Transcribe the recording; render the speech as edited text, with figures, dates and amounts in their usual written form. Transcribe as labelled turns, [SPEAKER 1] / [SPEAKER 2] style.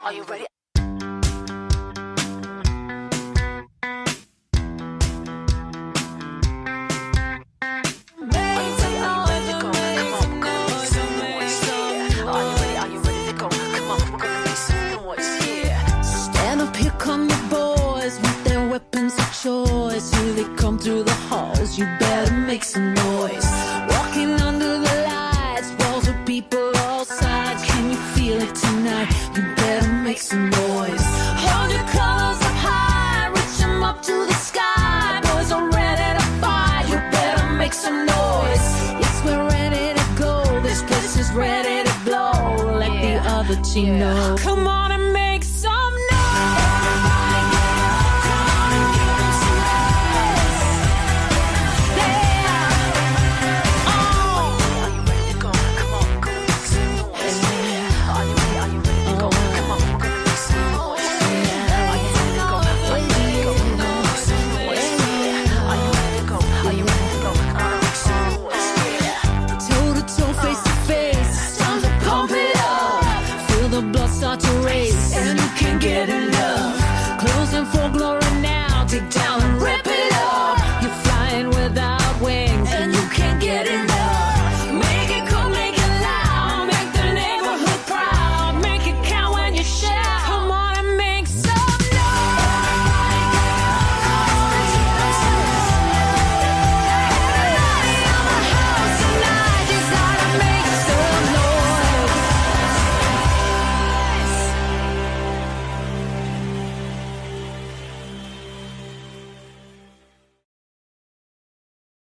[SPEAKER 1] Are you ready?
[SPEAKER 2] Here they come through the halls, you better make some noise. Walking under the lights, walls of people all sides. Can you feel it tonight? You better make some noise. Hold your colors up high, reach them up to the sky. Boys are ready to fight, you better make some noise. Yes, we're ready to go, this place is ready to blow. Let the other team know. Come on.